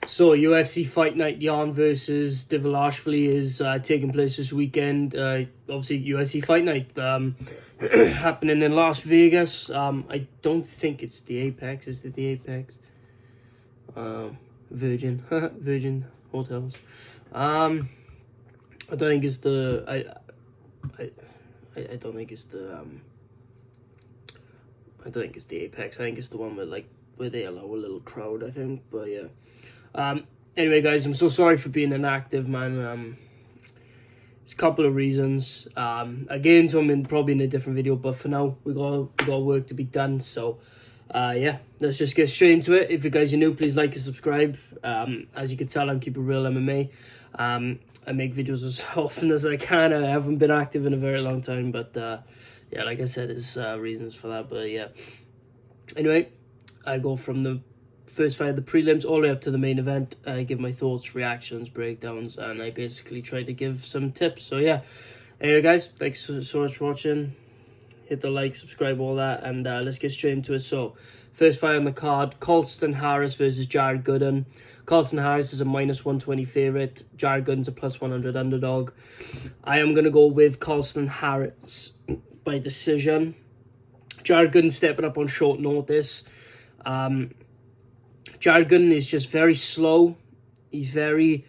So, UFC Fight Night Jan versus Dvalishvili is taking place this weekend. Obviously, UFC Fight Night happening in Las Vegas. I don't think it's the Apex. Is it the Apex? Virgin. Virgin Hotels. I don't think it's the... I don't think it's the... I don't think it's the Apex. I think it's the one where they allow a little crowd, I think. But yeah. Anyway, guys, I'm so sorry for being inactive, man. It's a couple of reasons. I'll get into them probably in a different video, but for now, we got work to be done. So, yeah, let's just get straight into it. If you guys are new, please like and subscribe. As you can tell, I'm keeping real MMA. I make videos as often as I can. I haven't been active in a very long time, but yeah, like I said, there's reasons for that. But yeah, anyway, I go from the first fight of the prelims all the way up to the main event. I give my thoughts, reactions, breakdowns, and I basically try to give some tips. So yeah, anyway, guys, thanks so much for watching. Hit the like, subscribe, all that, and let's get straight into it. So, first fight on the card, Colston Harris versus Jared Gooden. Colston Harris is a -120 favourite. Jared Gooden's a +100 underdog. I am going to go with Colston Harris by decision. Jared Gooden stepping up on short notice. Jared Gooden is just very slow. He's very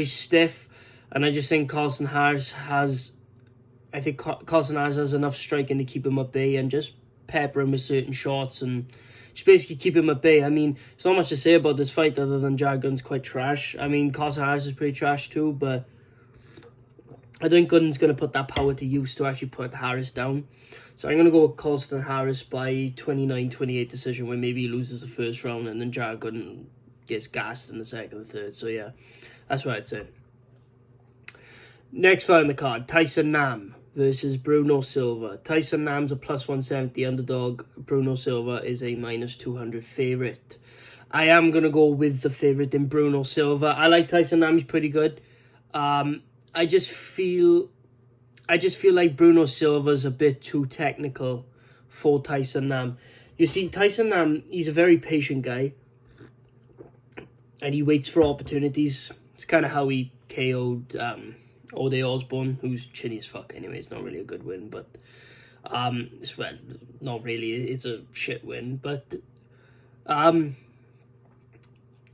stiff, and I just think Colston Harris has enough striking to keep him at bay and just pepper him with certain shots and just basically keep him at bay. I mean, there's not much to say about this fight other than Jared Gooden's quite trash. I mean, Colston Harris is pretty trash too, but I think Gooden's going to put that power to use to actually put Harris down. So I'm going to go with Colston Harris by 29-28 decision, where maybe he loses the first round and then Jared Gooden gets gassed in the second and third. So yeah, that's what I'd say. Next fight on the card, Tyson Nam versus Bruno Silva. Tyson Nam's a +170 underdog. Bruno Silva is a -200 favourite. I am going to go with the favourite in Bruno Silva. I like Tyson Nam, he's pretty good. I just feel like Bruno Silva's a bit too technical for Tyson Nam. You see, Tyson Nam, he's a very patient guy, and he waits for opportunities. It's kind of how he KO'd Ode Osborne, who's chinny as fuck anyway. It's not really a good win, but not really. It's a shit win, but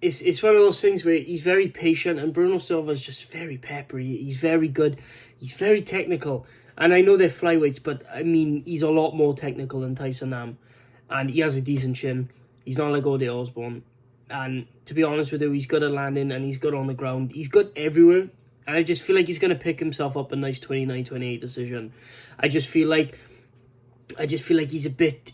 It's one of those things where he's very patient, and Bruno Silva's just very peppery. He's very good. He's very technical. And I know they're flyweights, but I mean, he's a lot more technical than Tyson Nam. And he has a decent chin. He's not like Ode Osborne. And to be honest with you, he's good at landing and he's good on the ground. He's good everywhere. And I just feel like he's going to pick himself up a nice 29-28 decision. I just feel like he's a bit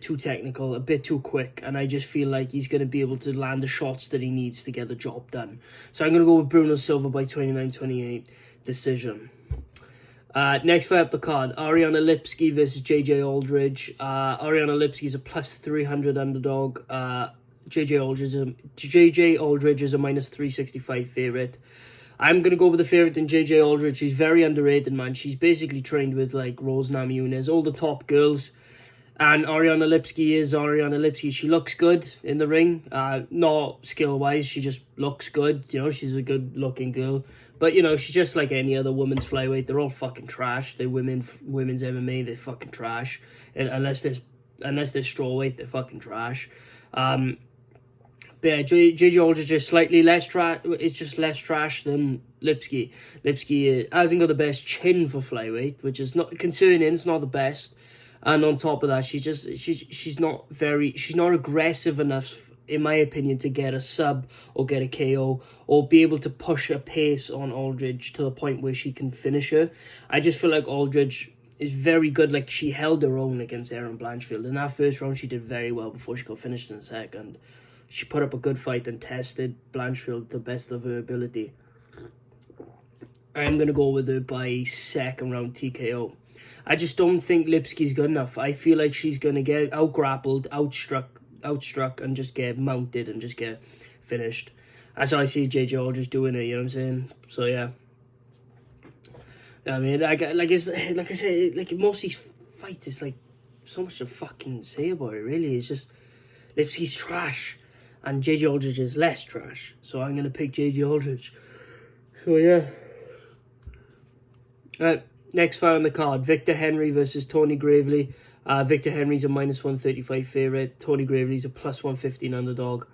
too technical, a bit too quick, and I just feel like he's going to be able to land the shots that he needs to get the job done. So I'm going to go with Bruno Silva by 29-28 decision. Next fight up the card, Ariane Lipski versus JJ Aldridge. Ariane Lipski is a +300 underdog. JJ Aldridge is a -365 favourite. I'm going to go with the favourite in JJ Aldridge. She's very underrated, man. She's basically trained with, like, Rose Namajunas, all the top girls. And Ariane Lipski is Ariane Lipski. She looks good in the ring. Not skill-wise, she just looks good. You know, she's a good-looking girl. But, you know, she's just like any other women's flyweight. They're all fucking trash. They're women's MMA, they're fucking trash. And unless they're strawweight, they're fucking trash. But yeah, JJ Aldridge is slightly less trash. It's just less trash than Lipski. Lipski hasn't got the best chin for flyweight, which is not concerning. It's not the best. And on top of that, she's not aggressive enough, in my opinion, to get a sub or get a KO or be able to push a pace on Aldridge to the point where she can finish her. I just feel like Aldridge is very good. Like, she held her own against Erin Blanchfield. In that first round, she did very well before she got finished in the second. She put up a good fight and tested Blanchfield to the best of her ability. I'm going to go with her by second round TKO. I just don't think Lipski's good enough. I feel like she's going to get out-grappled, outstruck, and just get mounted and just get finished. That's how I see JJ Aldridge doing it, you know what I'm saying? So, yeah. I mean, like I said, like most of these fights, it's like so much to fucking say about it, really. It's just, Lipski's trash. and JJ Aldridge is less trash. So I'm going to pick JJ Aldridge. So yeah. Alright, next fight on the card, Victor Henry versus Tony Gravely. Victor Henry's a minus 135 favourite. Tony Gravely's a plus 115 underdog.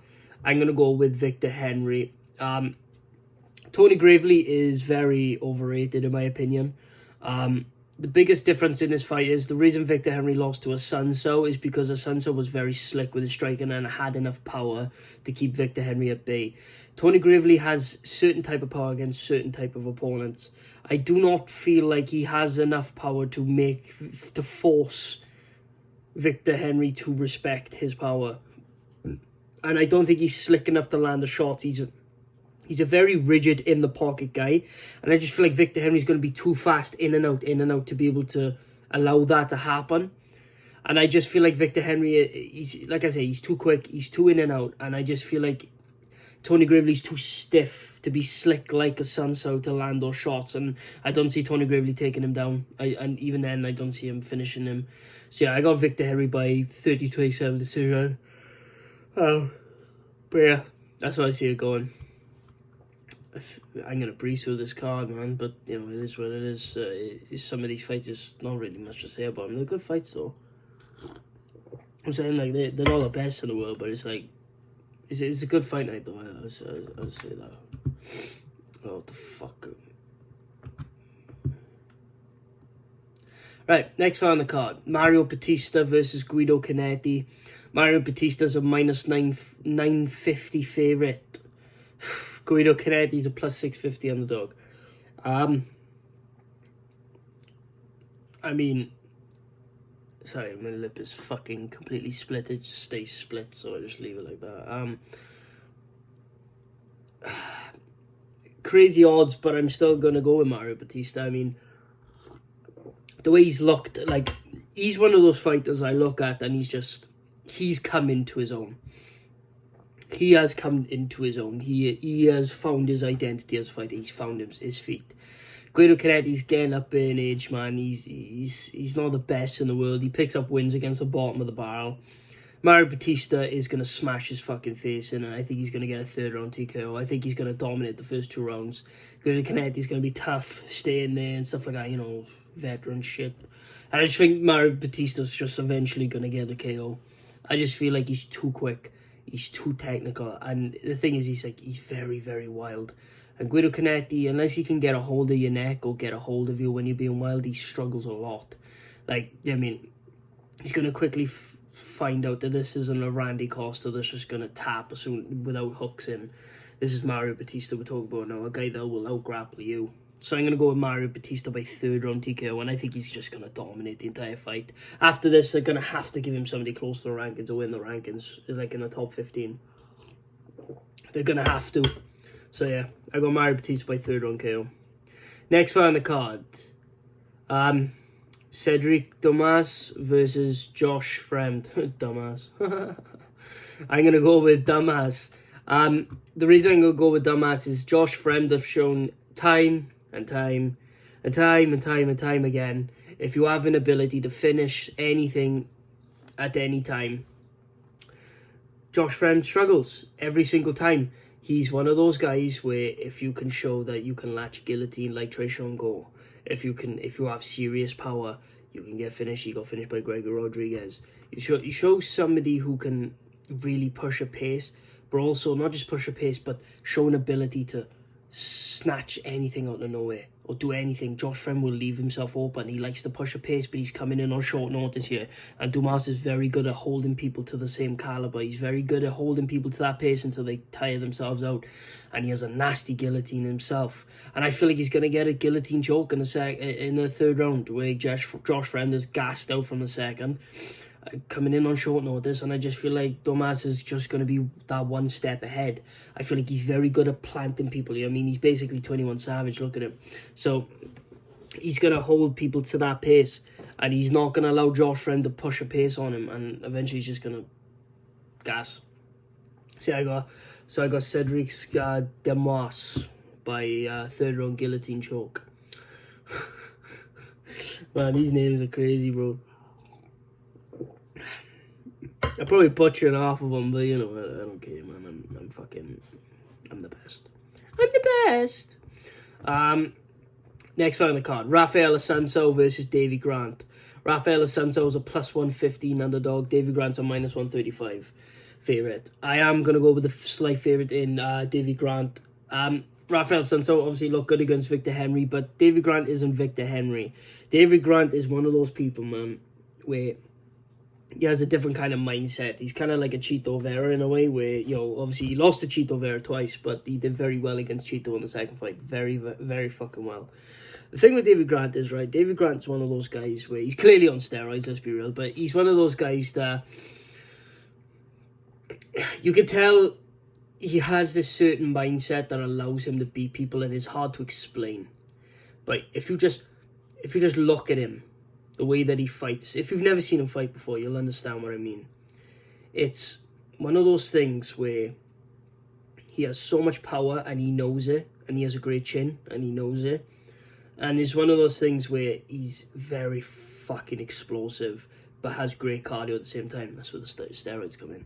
I'm going to go with Victor Henry. Tony Gravely is very overrated in my opinion. The biggest difference in this fight is the reason Victor Henry lost to a Sun Tzu is because a Sun Tzu was very slick with his striking and had enough power to keep Victor Henry at bay. Tony Gravely has certain type of power against certain type of opponents. I do not feel like he has enough power to force Victor Henry to respect his power. And I don't think he's slick enough to land the shots. He's a very rigid in the pocket guy, and I just feel like Victor Henry's going to be too fast in and out to be able to allow that to happen. And I just feel like Victor Henry, he's like I say, he's too quick, he's too in and out, and I just feel like Tony Gravely's too stiff to be slick like a Sun Tzu to land those shots, and I don't see Tony Gravely taking him down. And even then, I don't see him finishing him. So yeah, I got Victor Henry by 30-27 decision. But yeah, that's how I see it going. I'm going to breeze through this card, man, but, you know, it is what it is. Some of these fights, there's not really much to say about them. They're good fights, though. I'm saying, like, they're not the best in the world, but it's, like, it's a good fight night, though. I'll say that. Oh, what the fuck? Right, next fight on the card. Mario Batista versus Guido Canetti. Mario Batista's a minus 950 favourite. Guido Canetti's a plus 650 underdog. I mean, sorry, my lip is fucking completely split. It just stays split, so I just leave it like that. Crazy odds, but I'm still gonna go with Mario Batista. I mean, the way he's looked, like, he's one of those fighters I look at and he's come into his own. He has come into his own. He has found his identity as a fighter. He's found his feet. Guido Canetti's getting up in age, man. He's not the best in the world. He picks up wins against the bottom of the barrel. Mario Batista is going to smash his fucking face in, and I think he's going to get a third round TKO. I think he's going to dominate the first 2 rounds. Guido Canetti's going to be tough, staying there and stuff like that, you know, veteran shit. And I just think Mario Batista's just eventually going to get the KO. I just feel like he's too quick. He's too technical, and the thing is, he's very, very wild. And Guido Canetti, unless he can get a hold of your neck or get a hold of you when you're being wild, he struggles a lot. Like, I mean, he's going to quickly find out that this isn't a Randy Costa that's just going to tap soon without hooks in. This is Mario Batista we're talking about now, a guy that will out-grapple you. So I'm going to go with Mario Batista by 3rd round TKO, and I think he's just going to dominate the entire fight. After this, they're going to have to give him somebody close to the rankings or win the rankings, like in the top 15. They're going to have to. So yeah, I got Mario Batista by 3rd round KO. Next fight on the card. Cedric Dumas versus Josh Fremd. Dumbass. I'm going to go with Dumas. The reason I'm going to go with Dumas is Josh Fremd have shown time and time again, if you have an ability to finish anything at any time, Josh Fremd struggles every single time. He's one of those guys where if you can show that you can latch guillotine like Tresean Gore, if you have serious power, you can get finished. He got finished by Gregor Rodriguez. You show somebody who can really push a pace, but also not just push a pace, but show an ability to snatch anything out of nowhere or do anything. Josh Fremd will leave himself open. He likes to push a pace, but he's coming in on short notice here. And Dumas is very good at holding people to the same caliber. He's very good at holding people to that pace until they tire themselves out. And he has a nasty guillotine himself. And I feel like he's going to get a guillotine choke in the 3rd round, where Josh Fremd is gassed out from the second, coming in on short notice, and I just feel like Dumas is just going to be that one step ahead. I feel like he's very good at planting people. I mean, he's basically 21 Savage, look at him. So he's going to hold people to that pace, and he's not going to allow Josh Fremd to push a pace on him, and eventually he's just going to gas. So I got Cedric Dumas by 3rd round guillotine choke. Man, these names are crazy, bro. I'm probably butchering half of them, but you know, I don't care, man. I'm the best. I'm the best. Next fight on the card, Rafael Assunção versus Davy Grant. Rafael Assunção is a plus 115 underdog. Davy Grant's a minus 135 favourite. I am going to go with the slight favourite in Davy Grant. Rafael Assunção obviously looked good against Victor Henry, but Davy Grant isn't Victor Henry. Davy Grant is one of those people, man, where he has a different kind of mindset. He's kind of like a Chito Vera in a way, where, you know, obviously he lost to Chito Vera twice, but he did very well against Chito in the second fight. Very, very fucking well. The thing with David Grant is, right, David Grant's one of those guys where he's clearly on steroids, let's be real, but he's one of those guys that you can tell he has this certain mindset that allows him to beat people, and it's hard to explain. But if you just look at him, the way that he fights, if you've never seen him fight before, you'll understand what I mean. It's one of those things where he has so much power and he knows it, and he has a great chin and he knows it. And it's one of those things where he's very fucking explosive, but has great cardio at the same time. That's where the steroids come in.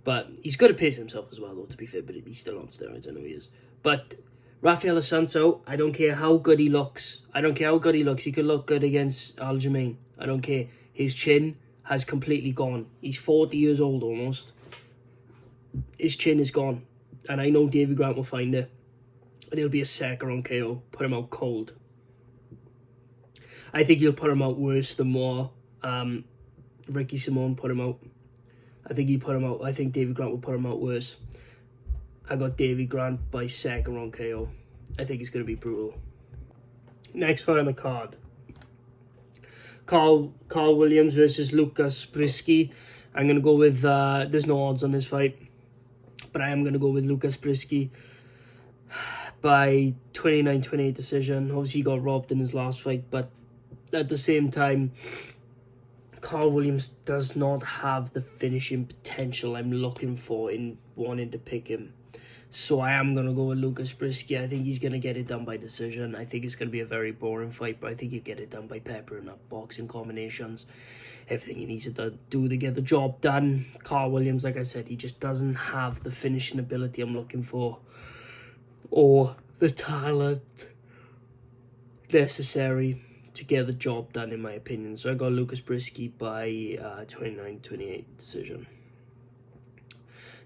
But he's got to pace himself as well, though, to be fair, but he's still on steroids, I know he is. But Rafael Assunção, I don't care how good he looks. He could look good against Aljamain. I don't care. His chin has completely gone. He's 40 years old almost. His chin is gone. And I know Davy Grant will find it. And he'll be a second-round KO. Put him out cold. I think he'll put him out worse than more Ricky Simon put him out. I think Davy Grant will put him out worse. I got Davy Grant by second round KO. I think it's going to be brutal. Next fight on the card, Carl Williams versus Lucas Brisky. I'm going to go with, there's no odds on this fight, but I am going to go with Lucas Brisky by 29-28 decision. Obviously he got robbed in his last fight, but at the same time, Carl Williams does not have the finishing potential I'm looking for in wanting to pick him. So I am going to go with Lucas Brisky. I think he's going to get it done by decision. I think it's going to be a very boring fight, but I think he'll get it done by peppering up boxing combinations. Everything he needs to do to get the job done. Carl Williams, like I said, he just doesn't have the finishing ability I'm looking for, or the talent necessary to get the job done, in my opinion. So I got Lucas Brisky by 29-28 decision.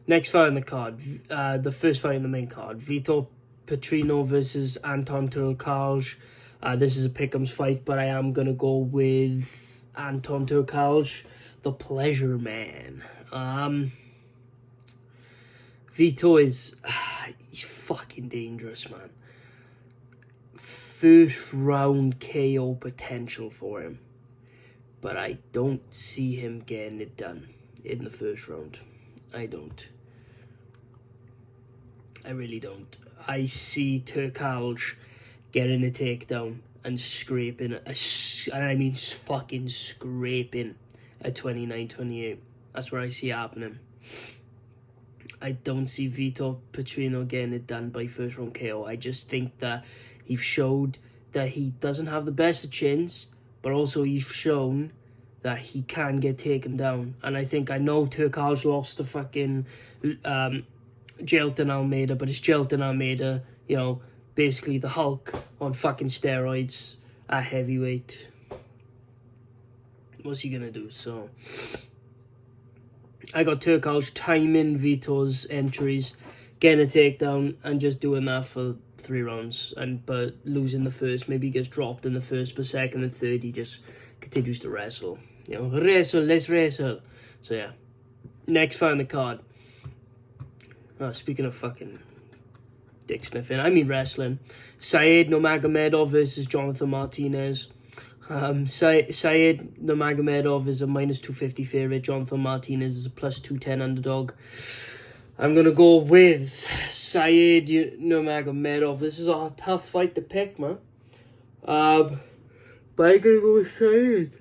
Next fight on the card, the first fight in the main card, Vitor Petrino versus Anton Turkalj. This is a pick'ems fight, but I am going to go with Anton Turkalj, the pleasure man. Vitor is he's fucking dangerous, man. First round KO potential for him, but I don't see him getting it done in the first round. I really don't. I see Turkalj getting a takedown and scraping, and I mean fucking scraping a 29-28. That's where I see it happening. I don't see Vitor Petrino getting it done by first round KO. I just think that he's showed that he doesn't have the best of chins, but also he's shown that he can get taken down. And I know Turkalj lost to fucking Jailton Almeida, but it's Jailton Almeida, you know, basically the Hulk on fucking steroids at heavyweight. What's he gonna do? So I got Turkalj timing Vitor's entries, getting a takedown, and just doing that for 3 rounds, but losing the first. Maybe he gets dropped in the first, but second and third he just continues to wrestle. You know, let's wrestle. So yeah. Next fight on the card. Speaking of fucking dick sniffing, I mean wrestling. Said Nurmagomedov versus Jonathan Martinez. Said Nurmagomedov is a minus 250 favourite. Jonathan Martinez is a plus 210 underdog. I'm going to go with Said Nurmagomedov. This is a tough fight to pick, man. But I'm going to go with Said.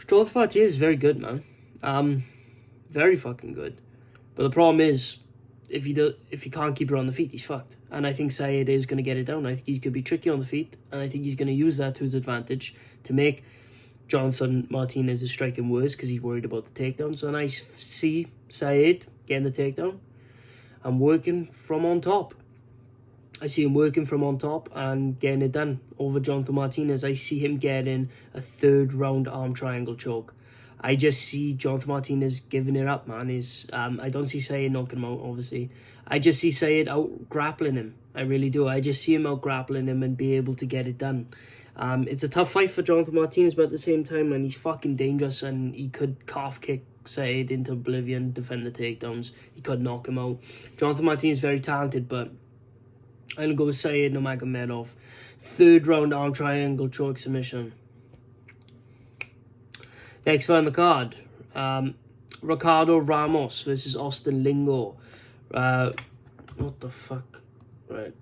Jonathan Martinez is very good, man. Very fucking good. But the problem is, if he can't keep her on the feet, he's fucked. And I think Said is going to get it down. I think he's going to be tricky on the feet, and I think he's going to use that to his advantage to make Jonathan Martinez is striking worse because he's worried about the takedowns. And I see Saeed getting the takedown and working from on top. I see him working from on top and getting it done over Jonathan Martinez. I see him getting a 3rd round arm triangle choke. I just see Jonathan Martinez giving it up, man. I don't see Saeed knocking him out, obviously. I just see Saeed out grappling him. I really do. I just see him out grappling him and be able to get it done. It's a tough fight for Jonathan Martinez, but at the same time, man, he's fucking dangerous and he could calf kick Saeed into oblivion, defend the takedowns. He could knock him out. Jonathan Martinez is very talented, but I'm going to go with Saeed Nurmagomedov. 3rd round arm triangle choke submission. Next fight on the card, Ricardo Ramos versus Austin Lingo. What the fuck? Right.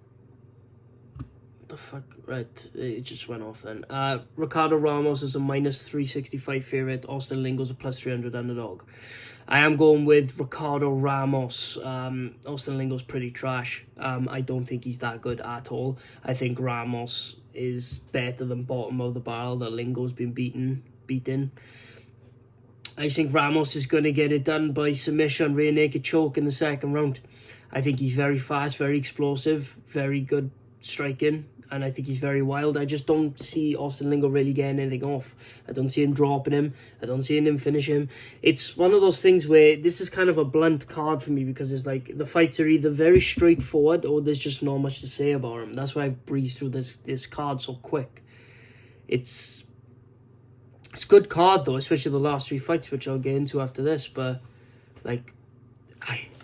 What the fuck? Right. It just went off then. Ricardo Ramos is a -365 favourite. Austin Lingo's a +300 underdog. I am going with Ricardo Ramos. Austin Lingo's pretty trash. I don't think he's that good at all. I think Ramos is better than bottom of the barrel that Lingo's been beaten. I think Ramos is going to get it done by submission, rear naked choke in the 2nd round. I think he's very fast, very explosive, very good striking, and I think he's very wild. I just don't see Austin Lingo really getting anything off. I don't see him dropping him. I don't see him finish him. It's one of those things where this is kind of a blunt card for me because it's like the fights are either very straightforward or there's just not much to say about him. That's why I've breezed through this card so quick. It's a good card though, especially the last 3 fights, which I'll get into after this. But like,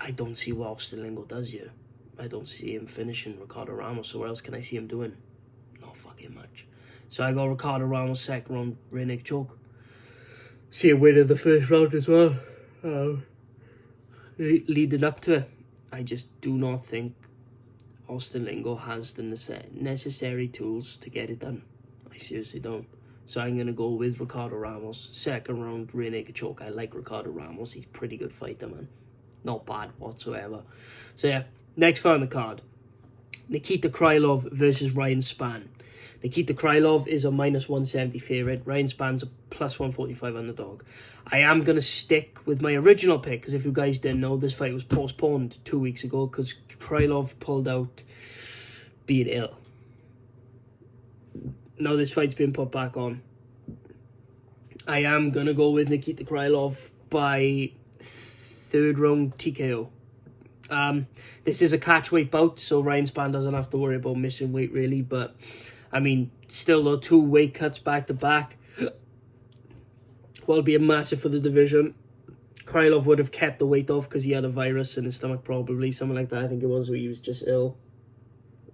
I don't see what Austin Lingo does here. I don't see him finishing Ricardo Ramos. So what else can I see him doing? Not fucking much. So I got Ricardo Ramos 2nd round rear naked choke. See a winner the 1st round as well. Leading up to it, I just do not think Austin Lingo has the necessary tools to get it done. I seriously don't. So I'm going to go with Ricardo Ramos. 2nd round, rear naked choke. I like Ricardo Ramos. He's a pretty good fighter, man. Not bad whatsoever. So yeah, next fight on the card. Nikita Krylov versus Ryan Spann. Nikita Krylov is a -170 favourite. Ryan Spann's a +145 underdog. I am going to stick with my original pick, because if you guys didn't know, this fight was postponed 2 weeks ago because Krylov pulled out being ill. Now this fight's been put back on. I am going to go with Nikita Krylov by 3rd round TKO. This is a catch weight bout, so Ryan Spann doesn't have to worry about missing weight really, but I mean, still though, 2 weight cuts back to back will be a massive for the division. Krylov would have kept the weight off because he had a virus in his stomach, probably something like that. I think it was, where he was just ill.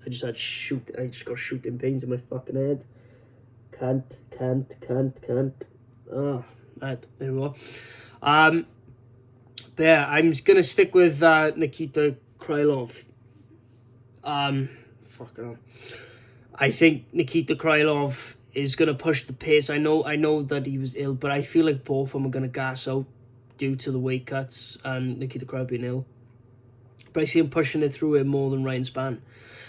I just got shooting pains in my fucking head. Can't. Right, there we go. But yeah, I'm just gonna stick with Nikita Krylov. Fucking hell. I think Nikita Krylov is gonna push the pace. I know that he was ill, but I feel like both of them are gonna gas out due to the weight cuts and Nikita Krylov being ill. But I see him pushing it through him more than Ryan Spann.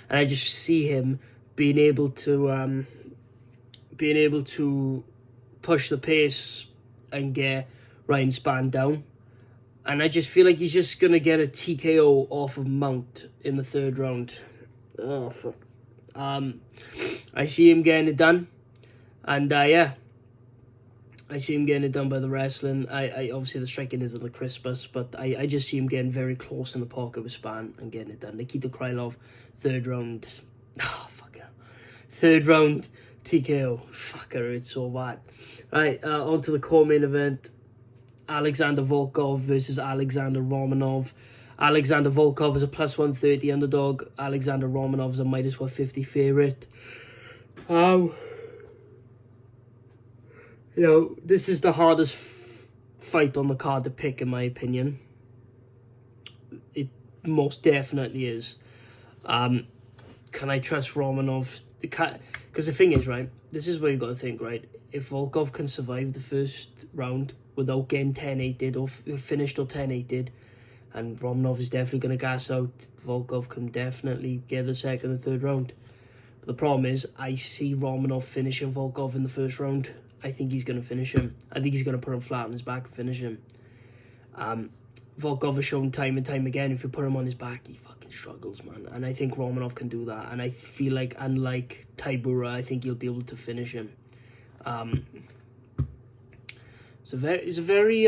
And I just see him being able to push the pace and get Ryan Spann down. And I just feel like he's just going to get a TKO off of Mount in the 3rd round. Oh, fuck. I see him getting it done. And, yeah. I see him getting it done by the wrestling. I obviously, the striking isn't the crispest, but I just see him getting very close in the pocket with Spann and getting it done. Nikita Krylov, 3rd round. Oh, fuck yeah. 3rd round TKO. Fucker, it's so bad. Right, on to the core main event. Alexander Volkov versus Alexander Romanov. Alexander Volkov is a +130 underdog. Alexander Romanov is a -150 favourite. You know, this is the hardest fight on the card to pick, in my opinion. It most definitely is. Can I trust Romanov? Because the thing is, right, this is where you got to think, right? If Volkov can survive the 1st round without getting 10-8'd or finished or 10-8'd, and Romanov is definitely going to gas out, Volkov can definitely get the 2nd and 3rd round. But the problem is, I see Romanov finishing Volkov in the 1st round. I think he's going to finish him. I think he's going to put him flat on his back and finish him. Volkov has shown time and time again, if you put him on his back, he fucking struggles, man. And I think Romanov can do that. And I feel like, unlike Tybura, I think he'll be able to finish him. It's a very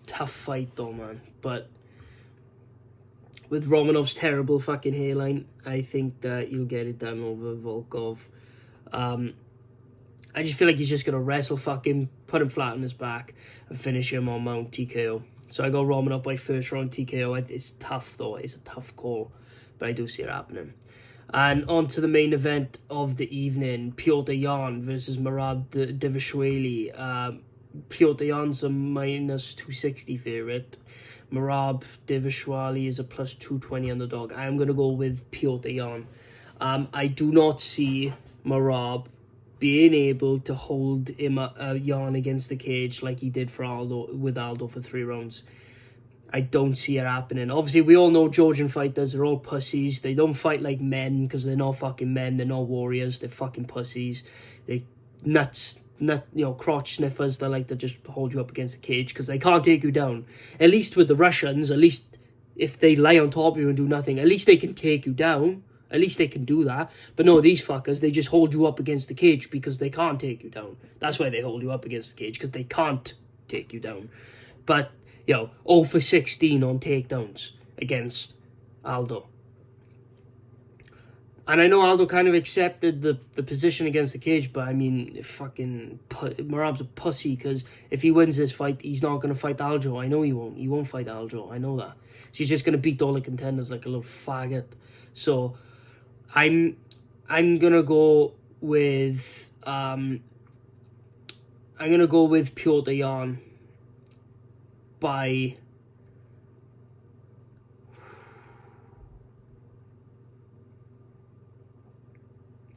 tough fight, though, man. But with Romanov's terrible fucking hairline, I think that he'll get it done over Volkov. I just feel like he's just going to wrestle fuck him, put him flat on his back, and finish him on mount TKO. So I got Romanov by first round TKO. It's tough, though. It's a tough call, but I do see it happening. And on to the main event of the evening, Piotr Yan versus Merab Dvalishvili. Piotr Yan's a minus 260 favourite. Merab Dvalishvili is a plus 220 underdog. I am going to go with Piotr Yan. I do not see Merab being able to hold him Yan against the cage like he did for Aldo for 3 rounds. I don't see it happening. Obviously, we all know Georgian fighters, they're all pussies. They don't fight like men because they're not fucking men. They're not warriors. They're fucking pussies. They crotch sniffers that like to just hold you up against the cage because they can't take you down. At least with the Russians, at least if they lie on top of you and do nothing, at least they can take you down. At least they can do that. But no, these fuckers, they just hold you up against the cage because they can't take you down. That's why they hold you up against the cage, because they can't take you down. But, 0 for 16 on takedowns against Aldo. And I know Aldo kind of accepted the position against the cage, but I mean, fucking Merab's a pussy, because if he wins this fight, he's not going to fight Aljo. I know he won't. He won't fight Aljo. I know that. So he's just going to beat all the contenders like a little faggot. So I'm gonna go with Piotr Yan by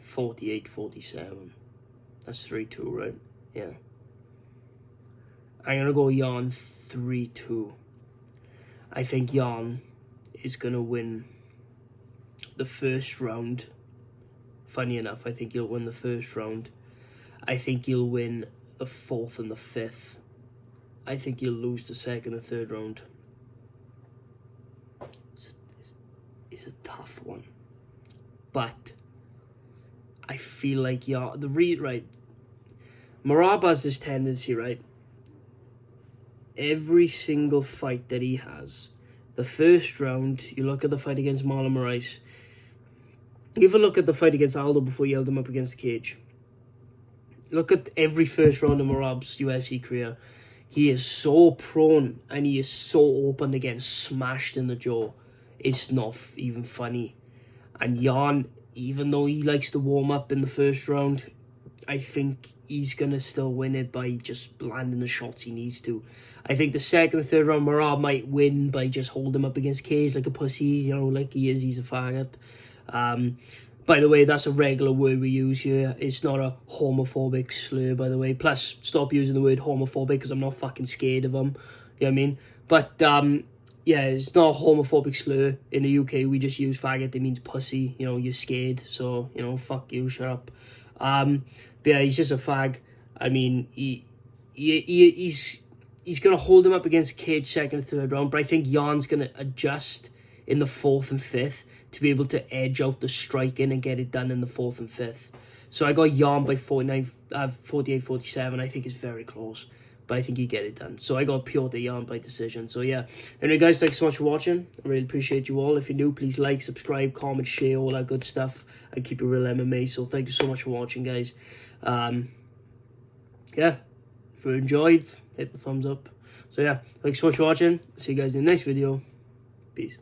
48-47. That's 3-2, right? Yeah. I'm gonna go Yan 3-2. I think Yan is gonna win the first round. Funny enough, I think he'll win the first round. I think he'll win the 4th and the 5th. I think he'll lose the 2nd and 3rd round. It's a tough one. But I feel like Merab has this tendency, right? Every single fight that he has, the first round, you look at the fight against Marlon Moraes, give a look at the fight against Aldo before he held him up against the cage. Look at every first round of Merab's UFC career. He is so prone and he is so open to getting smashed in the jaw. It's not even funny. And Yan, even though he likes to warm up in the first round, I think he's going to still win it by just landing the shots he needs to. I think the 2nd and 3rd round, Merab might win by just holding him up against the cage like a pussy, like he is. He's a faggot. By the way, that's a regular word we use here. It's not a homophobic slur, by the way. Plus, stop using the word homophobic because I'm not fucking scared of them. You know what I mean? But, yeah, it's not a homophobic slur. In the UK, we just use faggot. It means pussy. You're scared. So, fuck you, shut up. But yeah, he's just a fag. I mean, he's going to hold him up against the cage 2nd and 3rd round. But I think Jan's going to adjust in the 4th and 5th. To be able to edge out the striking and get it done in the 4th and 5th. So I got Yan by 48-47. I think it's very close. But I think you get it done. So I got Piotr Yan by decision. So yeah. Anyway, guys, thanks so much for watching. I really appreciate you all. If you're new, please like, subscribe, comment, share, all that good stuff. I keep it real MMA. So thank you so much for watching, guys. Yeah. If you enjoyed, hit the thumbs up. So yeah. Thanks so much for watching. See you guys in the next video. Peace.